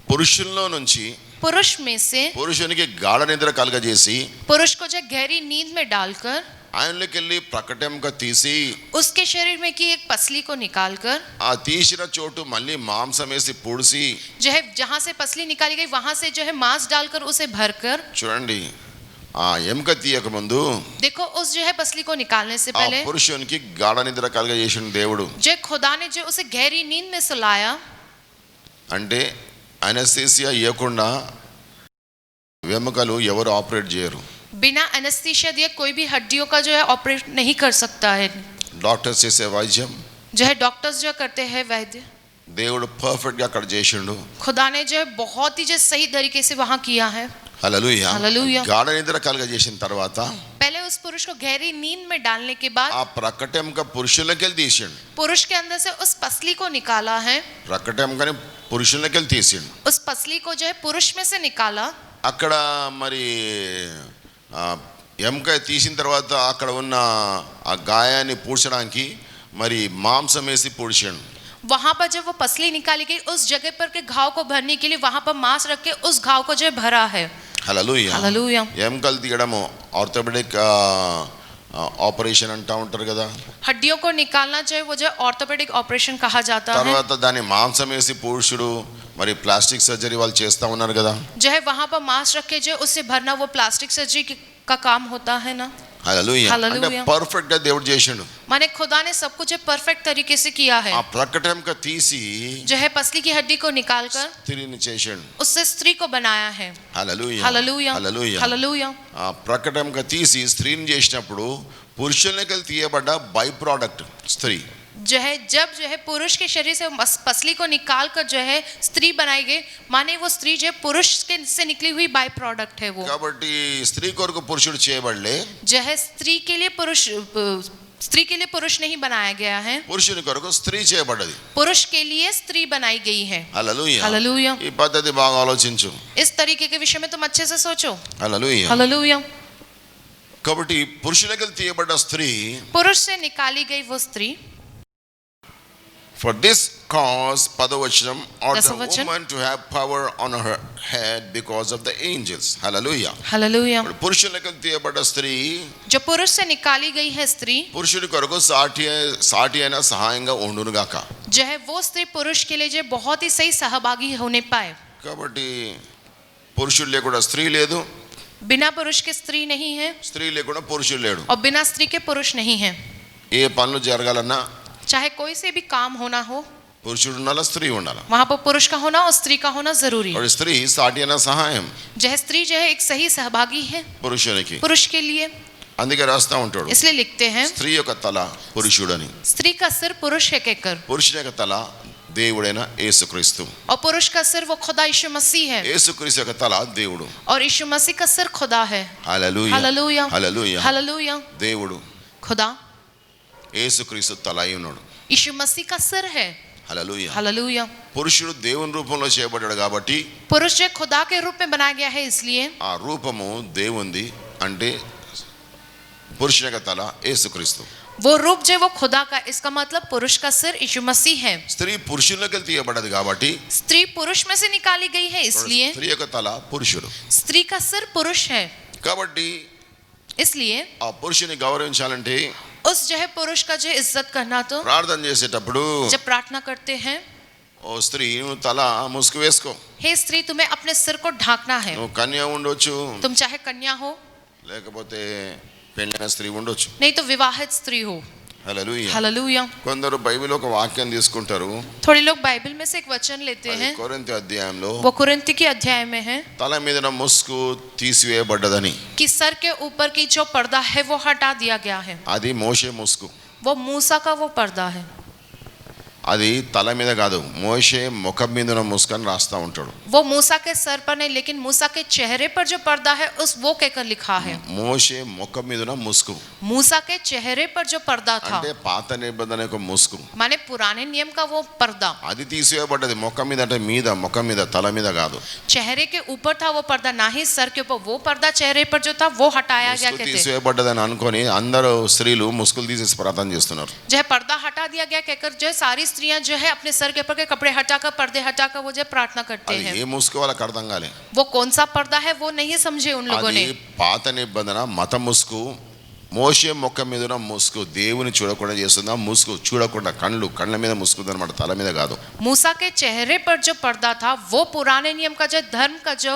పురుషుల్లో నుంచి पुरुष में से పురుషునికి గాఢ నిద్ర కలగజేసి पुरुष को जो गहरी नींद में डालकर ఆయనలోకి వెళ్ళి ప్రకటంక తీసి उसके शरीर में की एक पसली को निकालकर, ఆ తీసిన చోటు మళ్ళీ మాంసం వేసి పొడిసి, जो है जहां से पसली निकाली गई वहां से जो है मांस डालकर उसे भरकर, చూడండి ఆ ఎముక తీయక ముందు देखो उस जो है पसली को निकालने से ఆ पहले పురుషునికి గాఢ నిద్ర కలగజేసిన దేవుడు. जो खुदा ने जो उसे गहरी नींद में सुलाया, అంటే అనస్థీసియా ఇవ్వకుండా వెముకలు ఎవరు ఆపరేట్ చేయరు. बिना एनेस्थीसिया दिए कोई भी हड्डियों का जो है ऑपरेट नहीं कर सकता है। డాక్టర్స్ చేసే వైద్యం जो है डॉक्टर्स जो करते हैं वैद्य, దేవుడు పర్ఫెక్ట్ గా అక్కడ చేసిండు. खुदा ने जो है बहुत ही जो सही तरीके से वहाँ किया है। హల్లెలూయా. హల్లెలూయా. గాఢ నిద్ర కలుగ చేసిన తర్వాత पहले उस पुरुष को गहरी नींद में डालने के बाद ఆ ప్రకటెంక పురుషులకి వెళ్ళి తీసిండు. पुरुष के अंदर से उस पसली को निकाला है। ప్రకటెంకని పురుషులకి వెళ్ళి తీసిండు. उस पसली को जो है पुरुष में से निकाला। అక్కడ మరి ఎముక తీసిన తర్వాత అక్కడ ఉన్న ఆ గాయాన్ని పూడ్చడానికి మరి మాంసం వేసి పూడ్చాడు. वहां पर जब वो पसली निकाली गई उस जगह पर के घाव को भरने के लिए वहां पर मांस रख के उस घाव को जो है भरा है। హల్లెలూయా. హల్లెలూయా. ఎముకలు తీయడము ఆర్థోపెడిక్ ఆపరేషన్ అంటా ఉంటారు కదా. हड्डियों को निकालना जो है वो जो ऑर्थोपेडिक ऑपरेशन कहा जाता है। తర్వాత దాన్ని మాంసం వేసి పూడ్చుడు మరి ప్లాస్టిక్ సర్జరీ వాళ్ళు చేస్తా ఉన్నారు కదా. जो है वहां पर मांस रख के जो है उससे भरना वो प्लास्टिक सर्जरी का काम होता है ना। హల్లెలూయా. అంటే పర్ఫెక్ట్ గా దేవుడు చేసిండు. माने खुदा ने सब कुछ परफेक्ट तरीके से किया है। ఆ ప్రకటెంక తీసి जो है पसली की हड्डी को निकालकर స్త్రీని చేసిండు. उससे स्त्री को बनाया है। హల్లెలూయా. హల్లెలూయా. హల్లెలూయా. హల్లెలూయా. ఆ ప్రకటెంక తీసి స్త్రీని చేసినప్పుడు పురుషులకి వెళ్ళి తీయబడ్డ బై ప్రోడక్ట్ స్త్రీ. जो है जब जो है पुरुष के शरीर से पसली को निकाल कर जो है स्त्री बनाई गई, माने वो स्त्री जो है पुरुष के से निकली हुई बाय प्रोडक्ट है वो। కాబట్టి స్త్రీ కొరకు పురుషుడు చేయబడలే. जो है स्त्री के लिए पुरुष नहीं बनाया गया है, పురుషుని కొరకు స్త్రీ చేయబడ్డది. पुरुष के लिए स्त्री बनाई गई है। హల్లెలూయా. హల్లెలూయా. ఈ పద్ధతి బాగా ఆలోచించు. इस तरीके के विषय में तुम अच्छे से सोचो। హల్లెలూయా. हालेलुया। కాబట్టి పురుషులకి వెళ్ళి తీయబడ్డ స్త్రీ पुरुष से निकाली गई वो स्त्री for this cause పదవచనం or the దశవచనం. woman to have power on her head because of the angels. Hallelujah. Hallelujah. పురుషులకి తీయబడ్డ స్త్రీ जो पुरुष से निकाली गई है स्त्री పురుషుడి కొరకు సాటి అయిన సహాయంగా ఉండును గాక. जो है वो स्त्री पुरुष के लिए जो बहुत ही सही सहभागी होने पाए। కాబట్టి పురుషుడు లేకుండా స్త్రీ లేదు, बिना पुरुष के स्त्री नहीं है స్త్రీ లేకుండా పురుషుడు లేడు. और बिना स्त्री के पुरुष नहीं है। ఏ పనులు జరగాలన్నా चाहे कोई से भी काम होना हो పురుషుడు ఉండాలా, స్త్రీ ఉండాలా. वहाँ पर पुरुष का होना और स्त्री का होना जरूरी है। और స్త్రీ సాటి అయిన సహాయం जो है स्त्री जो है एक सही सहभागी है పురుషునికి. पुरुष के लिए, అందుకే రాస్తా ఉంటాడు इसलिए लिखते हैं స్త్రీ యొక్క తల పురుషుడని, स्त्री का सिर पुरुष है कहकर, పురుషుని యొక్క తల దేవుడైన యేసుక్రీస్తు. और पुरुष का सिर वो खुदा यीशु मसीह है యేసుక్రీస్తు యొక్క తల దేవుడు. और यीशु मसीह का सिर खुदा है। హల్లెలూయా. हालेलुया। హల్లెలూయా. हालेलुया। దేవుడు खुदा యేసుక్రీస్తు తల అయి ఉన్నాడు. यीशु मसीह का सिर है। హల్లెలూయా. हालेलुया। పురుషుడు దేవుని రూపంలో చేయబడ్డాడు కాబట్టి पुरुष जो खुदा के रूप में बनाया गया है, इसलिए ఆ రూపము దేవుంది. అంటే పురుషుని యొక్క తల యేసుక్రీస్తు. वो रूप जो है वो खुदा का, इसका मतलब पुरुष का सिर यीशु मसीह है। స్త్రీ పురుషునిలోకి తీయబడ్డది కాబట్టి स्त्री पुरुष में से निकाली गई है, इसलिए స్త్రీ యొక్క తల పురుషుడు. स्त्री का सिर पुरुष है। కాబట్టి इसलिए ఆ పురుషుని గౌరవించాలంటే उस जो है पुरुष का जो इज्जत करना, तो ప్రార్థన చేసేటప్పుడు जब प्रार्थना करते हैं, ఓ స్త్రీ నువ్వు తల ముసుగు వేసుకో. हे स्त्री तुम्हें अपने सिर को ढांकना है। నువ్వు కన్య ఉండొచ్చు, तुम चाहे कन्या हो, లేకపోతే పెళ్ళైన స్త్రీ ఉండొచ్చు. नहीं तो विवाहित स्त्री हो। హల్లెలూయా. हालेलुया। కొందరు బైబిల్ ఒక వాక్యం తీసుకుంటారు. थोड़े लोग बाइबल में से एक वचन लेते అది हैं, కొరింథీ అధ్యాయంలో वो कुरिन्ती के अध्याय में है తల మీద ముసుగు తీసివేయబడ్డదని. कि सर के ऊपर की जो पर्दा है वो हटा दिया गया है। అది మోషే ముసుగు. वो मूसा का वो पर्दा है। అది తల మీద కాదు, మోషే ముఖం మీద ఉన్న ముసుగు అని రాస్తా ఉంటాడు. वो मूसा के सर पर नहीं, लेकिन मूसा के चेहरे पर जो पर्दा है उस वो कहकर लिखा है। మోషే ముఖం మీద ఉన్న ముసుగు मूसा के चेहरे पर जो पर्दा था, అంటే పాత నిబంధన యొక్క ముసుగు. माने पुराने नियम का वो पर्दा, అది తీసివేయబడ్డది. ముఖం మీద అంటే మీద, ముఖం మీద, తల మీద కాదు. चेहरे के ऊपर था वो पर्दा, ना ही सर के ऊपर। वो पर्दा चेहरे पर जो था वो हटाया गया ముసుగు कहते। తీసివేయబడ్డదని అనుకొని అందరూ స్త్రీలు ముసుగులు తీసేసి ప్రార్థన చేస్తున్నారు. जो है पर्दा हटा दिया गया कहकर जो है सारी स्त्रियां जो है अपने सर के ऊपर के कपड़े हटाकर, पर्दे हटाकर वो जो है प्रार्थना करते అది हैं। ఏ ముసుగు వాళ్ళకి అర్థం కాలే. वो कौन सा पर्दा है वो नहीं समझे उन लोगों అది ने। పాత నిబంధన మత ముసుగు. మోషే ముఖం మీద ఉన్న ముసుగు దేవుని చూడకుండా చేస్తుంది. ఆ ముసుగు చూడకుండా కళ్ళ మీద ముసుగుంది అనమాట, తల మీద కాదు. मूसा के चेहरे पर जो पर्दा था वो पुराने नियम का जो धर्म का जो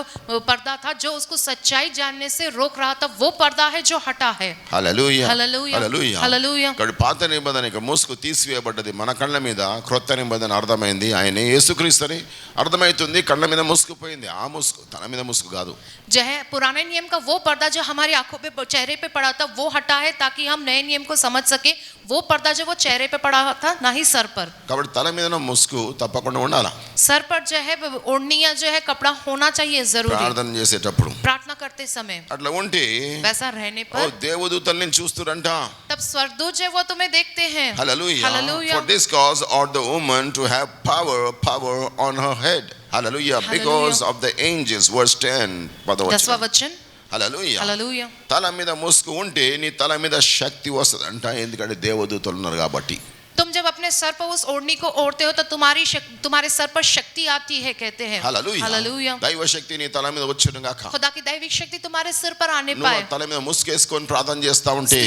पर्दा था, जो उसको सच्चाई जानने से रोक रहा था, वो पर्दा है जो हटा है। హల్లెలూయా. हालेलुया। హల్లెలూయా. हालेलुया। కాబట్టి పాత నిబంధన యొక్క ముసుగు తీసివేయబడ్డది. మన కళ్ళ మీద క్రొత్త నిబంధన అర్థమైంది. ఆయన యేసుక్రీస్తు అని అర్థమవుతుంది. కళ్ళ మీద ముసుగు పోయింది. ఆ ముసుగు తల మీద ముసుగు కాదు. जो है पुराने नियम का वो पर्दा जो हमारी आंखों पे, चेहरे पे पड़ा था, वो हटा है ताकि हम नए नियम को समझ सके। वो पर्दा जो वो चेहरे पे पड़ा था, ना ही सर पर। కాబట్టి తల మీద ముసుగు తప్పకుండా ఉండాలా सर पर जो है ओढ़नी या जो है कपड़ा होना चाहिए जरूरी, ప్రార్థన చేసేటప్పుడు प्रार्थना करते समय। అట్లా ఉంటే वैसा रहने ఓ पर దేవదూతల్ని నేను చూస్తురంట तब स्वर्गदूत जो है वो तुम्हें देखते हैं। హల్లెలూయా Hallelujah. for this cause ought the woman to have power on her head hallelujah because of the angels verse 10 10वां वचन। Hallelujah hallelujah. తల మీద ముసుగు ఉంటే నీ తల మీద శక్తి వస్తదంట ఎందుకంటే దేవదూతలు ఉన్నారు కాబట్టి तुम जब अपने सर पर उस ओढ़नी को ओढ़ते हो तो तुम्हारे सर पर शक्ति आती है, कहते हैं। Hallelujah hallelujah. దైవ శక్తి నీ తల మీద వచ్చును గాక खुदा की दैविक शक्ति तुम्हारे सिर पर आने నువ్వు पाए। తల మీద ముసుగు వేసుకొని ప్రార్థన చేస్తా ఉంటే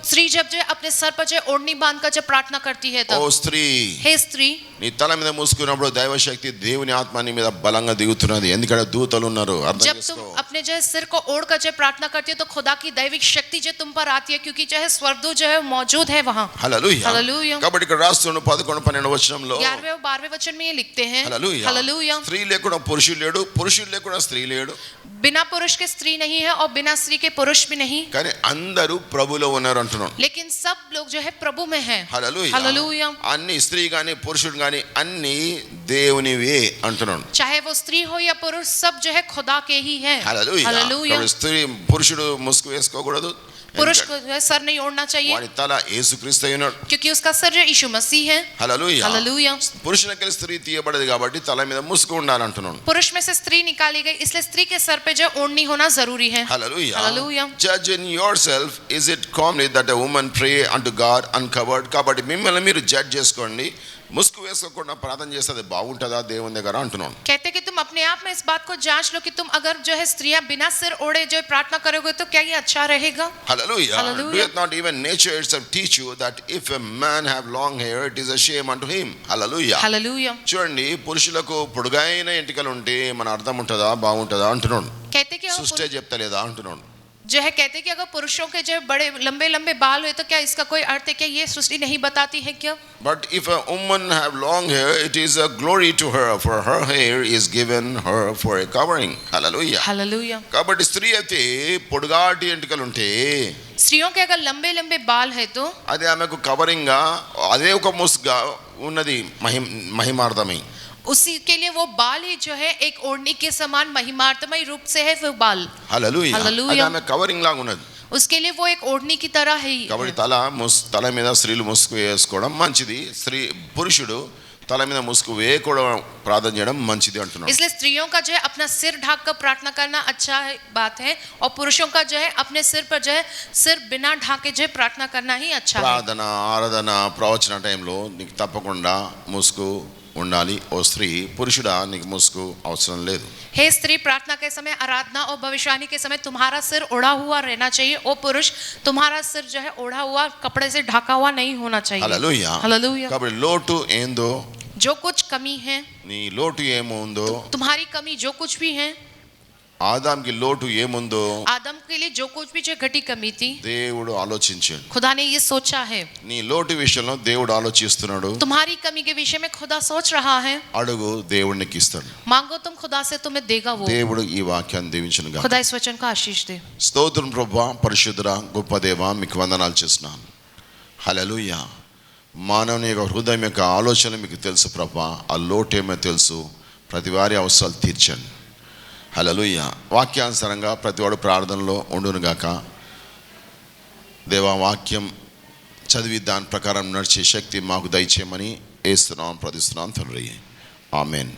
स्त्री जब जो है अपने सर पर जो है ओढ़नी बांध कर जब प्रार्थना करती है ఓ तब స్త్రీ हे स्त्री, నీ తల మీద మూసుకున్నప్పుడు దైవ శక్తి దేవుని ఆత్మ నీ మీద బలంగా దిగుతున్నది ఎందుకంటే దూతలు ఉన్నారు అర్థం जब तुम చేసుకో अपने जो है सिर को ओढ़ कर जो प्रार्थना करती हो तो खुदा की दैविक शक्ति जो तुम पर आती है, क्योंकि जो है स्वर्गदूत जो है मौजूद है वहाँ। Hallelujah hallelujah. కాబట్టి ఇక్కడ రాస్తున్నాడు 11 12 వచనంలో 11वें और 12वें वचन में ये लिखते हैं। హల్లెలూయా हालेलुया। స్త్రీ లేకుండా పురుషుడు లేడు పురుషుడు లేకుండా స్త్రీ లేడు बिना पुरुष के स्त्री नहीं है और बिना स्त्री के पुरुष भी नहीं, కానీ అందరూ ప్రభులో ఉన్నారు అంటున్నాడు लेकिन सब लोग जो है प्रभु में हैं। Hallelujah hallelujah. అన్ని స్త్రీ గాని పురుషుడు గాని అన్ని దేవునివే అంటున్నాడు चाहे वो स्त्री हो या पुरुष, सब जो है खुदा के ही है। Hallelujah hallelujah. కాబట్టి స్త్రీ పురుషుడు ముసుగు వేసుకోకూడదు पुरुष को जो है सर नहीं ओढ़ना चाहिए వాడి తల యేసుక్రీస్తు అయినాడు क्योंकि उसका सर जो यीशु मसीह है। Hallelujah hallelujah. పురుషునికి స్త్రీ తీయబడదు కాబట్టి తల మీద ముసుగు ఉండాలంటున్నాడు पुरुष में से स्त्री निकाली गई, इसलिए स्त्री के सर पे जो ओढ़नी होना जरूरी है। Hallelujah. Hallelujah. Judge in yourself, is it comely that a woman pray unto God uncovered? కాబట్టి మిమ్మల్ని మీరు జడ్జ్ చేసుకోండి ముసుగు వేసుకోకుండా ప్రార్థన చేస్తే అది బాగుంటుందా దేవుని దగ్గర అంటున్నాను कहते कि तुम अपने आप में इस बात को जांच लो कि तुम अगर जो है स्त्रियां बिना सिर ओढ़े जो है प्रार्थना करोगे तो क्या ये अच्छा रहेगा। Hallelujah. Hallelujah. Doeth not even nature itself teach you that if a man have long hair, it is a shame unto him. Hallelujah. Hallelujah. చూడండి పురుషులకు పొడుగైన ఎంటికలు ఉంటే మన అర్థం ఉంటుందా బాగుంటుందా అంటున్నాడు कहते कि సృష్టి చెప్తలేదా అంటున్నాడు जो है कहते कि अगर पुरुषों के जो है बड़े लंबे लंबे बाल हुए तो क्या इसका कोई अर्थ है? क्या ये सृष्टि नहीं बताती है क्या? But if a woman have long hair, it is a glory to her, for her hair is given her for a covering. Hallelujah. Hallelujah. కాబట్టి స్త్రీ అయితే పొడుగాటి ఎంటికలు ఉంటే स्त्रियों के अगर लंबे लंबे बाल है तो అది ఆమెకు కవరింగ్ గా అదే ఒక ముసుగా ఉన్నది మహిమార్థమై उसी के लिए वो बाल ही जो है एक ओढ़नी के समान महिमार्थमय रूप से है वो बाल। హల్లెలూయా Hallelujah. అది ఆమె కవరింగ్ లాగా ఉన్నది उसके लिए वो एक ओढ़नी की तरह है ही। కాబట్టి తల మీద స్త్రీలు ముసుగు వేసుకోవడం మంచిది పురుషుడు తల మీద ముసుగు వేయకూడదు ప్రార్థన చేయడం మంచిది అంటున్నాడు इसलिए स्त्रियों का जो है अपना सिर ढक कर प्रार्थना करना अच्छा है बात है, और पुरुषों का जो है अपने सिर पर जो है सिर बिना ढाके जो है प्रार्थना करना ही अच्छा है। ప్రార్థన ఆరాధన ప్రవచన టైంలో నీకు తప్పకుండా ముసుగు ఉండాలి ఓ స్త్రీ పురుషుడా నీకు ముసుగు అవసరం లేదు हे स्त्री, प्रार्थना के समय, आराधना और भविष्यवाणी के समय तुम्हारा सिर ओढ़ा हुआ रहना चाहिए, और पुरुष तुम्हारा सिर जो है ओढ़ा हुआ कपड़े से ढका हुआ नहीं होना चाहिए। Hallelujah hallelujah. కాబట్టి లోటు ఏందో जो कुछ कमी है, నీ లోటు ఏముందో तुम्हारी कमी जो कुछ भी है, ఆదాంకి లోటు ఏముందో आदम के लिए जो कुछ भी जो घटी कमी थी, దేవుడు ఆలోచించాడు खुदा ने ये सोचा है। నీ లోటు విషయంలో దేవుడు ఆలోచిస్తున్నాడు तुम्हारी कमी के विषय में खुदा सोच रहा है, అడుగు దేవుడికి ఇస్తాడు मांगो तुम खुदा से, तुम्हें देगा वो। దేవుడు ఈ వాక్యాన్ని దీవించును గాక खुदा इस वचन को आशीष दे। స్తోత్రం ప్రభువా పరిశుద్ధుడా గొప్ప దేవా మీకు వందనాలు చేస్తున్నాను హల్లెలూయా మానవుని యొక్క హృదయం యొక్క ఆలోచన మీకు తెలుసు ప్రభా ఆ లోటు ఏమో తెలుసు ప్రతి వారి అవసరాలు తీర్చండి హల్లెలూయా వాక్యానుసారంగా ప్రతివాడు ప్రార్థనలో ఉండునుగాక దేవా వాక్యం చదివి దాని ప్రకారం నడిచే శక్తి మాకు దయచేయమని ఏస్తున్నాం ప్రార్థిస్తున్నాం తండ్రి ఆమెన్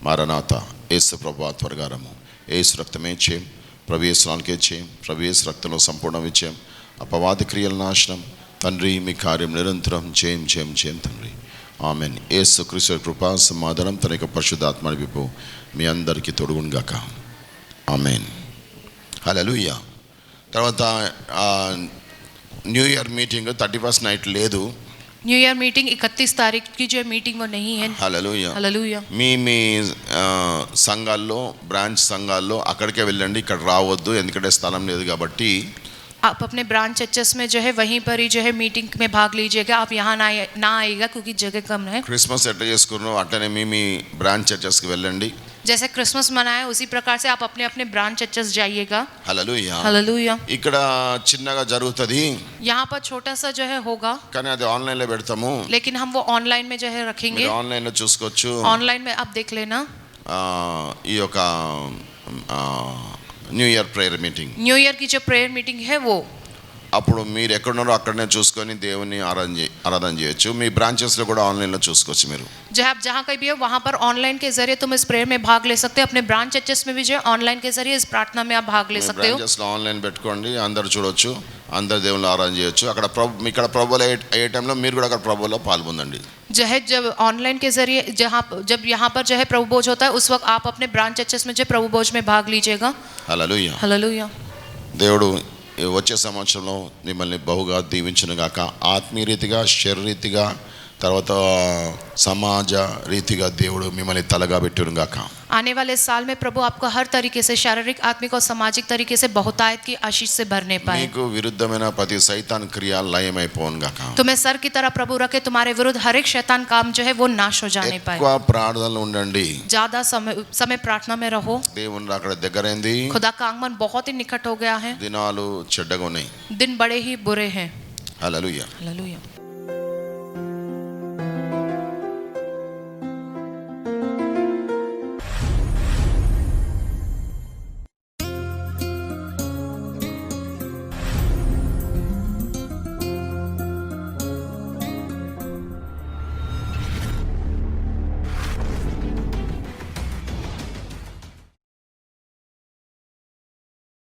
మారనాథ ఏసు ప్రభా త్వరగారము ఏసు రక్తమే చేయం ప్రభు యేసునాకే చేయం ప్రభు యేసు రక్తంలో సంపూర్ణ విజయం అపవాది క్రియల నాశనం తండ్రి మీ కార్యం నిరంతరం చేయం చేయం చేయం తండ్రి ఆమెన్ యేసు క్రీస్తు కృపా సమాధానం తన యొక్క పరిశుద్ధాత్మ నడిపింపు మీ అందరికీ తోడుగునుగాక ఆమెన్ హల్లెలూయా తర్వాత new year meeting 31st night లేదు न्यू ईयर मीटिंग 31 तारीख की जो मीटिंग वो नहीं है। Hallelujah hallelujah. మీ సంఘాల్లో బ్రాంచ్ సంఘాల్లో అక్కడికే వెళ్ళండి ఇక్కడ రావద్దు ఎందుకంటే స్థలం లేదు కాబట్టి आप अपने ब्रांच चर्चेस में जो है वहीं पर ही जो है मीटिंग में भाग लीजिएगा, आप यहाँ ना आइएगा क्योंकि जगह कम है। క్రిస్మస్ ఎట్లా చేసుకున్నారో అట్లనే మీ బ్రాంచ్ చర్చెస్కి వెళ్ళండి. जैसे क्रिसमस मनाए उसी प्रकार से आप अपने अपने ब्रांच चर्चेस जाइएगा। హల్లెలూయా. हालेलुया। ఇక్కడ చిన్నగా జరుగుతుంది यहाँ पर छोटा सा जो है होगा, కానీ అది ఆన్లైన్ లో పెడతాము. लेकिन हम वो ऑनलाइन में जो है रखेंगे। మీరు ఆన్లైన్ లో చూసుకోవచ్చు. ऑनलाइन में आप देख लेना। ఈ యొక్క new year prayer meeting, new year की जो प्रेयर मीटिंग है वो, అప్పుడు మీరు ఎక్కడున్నారో అక్కడనే చూసుకొని దేవుని ఆరాధన చేయొచ్చు. మీ బ్రాంచెస్లో కూడా ఆన్లైన్లో చూసుకోవచ్చు. మీరు जो आप जहाँ कहीं भी हो वहाँ पर ऑनलाइन के जरिए तुम इस प्रेयर में भाग ले सकते हो। अपने ब्रांच चर्चेस में भी जो है ऑनलाइन के जरिए इस प्रार्थना में आप भाग ले सकते हो। బ్రాంచెస్లో ఆన్లైన్ పెట్టుకోండి, అందరు చూడొచ్చు, అందరు దేవుని ఆరాధన చేయొచ్చు. అక్కడ ఇక్కడ ప్రభువులో ఏ టైంలో మీరు కూడా అక్కడ ప్రభువులో పాల్గొనండి. जो है जब ऑनलाइन के जरिए जब यहाँ पर जो है प्रभु भोज होता है उस वक्त आप अपने ब्रांच चर्चेस में जो है प्रभु भोज में भाग लीजिएगा। హల్లెలూయా. हालेलुया। దేవుడు వచ్చే సంవత్సరంలో మిమ్మల్ని బహుగా దీవించును గాక. ఆత్మీయ రీతిగా, శరీరీతిగా, తర్వాత సమాజ రీతిగా దేవుడు మిమ్మల్ని తలగా పెట్టును గాక. आने वाले साल में प्रभु आपको हर तरीके से शारीरिक, आत्मिक और सामाजिक तरीके से बहुतायत की आशीष से भरने पाए। మీకు విరుద్ధమైన ప్రతి సైతాన్ క్రియ లయమైపోను గాక. तुम्हें सर की तरह प्रभु रखे, तुम्हारे विरुद्ध हर एक शैतान काम जो है वो नाश हो जाने पाए। ఎక్కువ ప్రార్థనలో ఉండండి. ज्यादा समय प्रार्थना में रहो। దేవుని అక్కడ దగ్గరైంది. खुदा का आगमन बहुत ही निकट हो गया है। దినాలు చెడ్డగా ఉన్నాయి. दिन बड़े ही बुरे हैं। హల్లెలూయా. हालेलुया।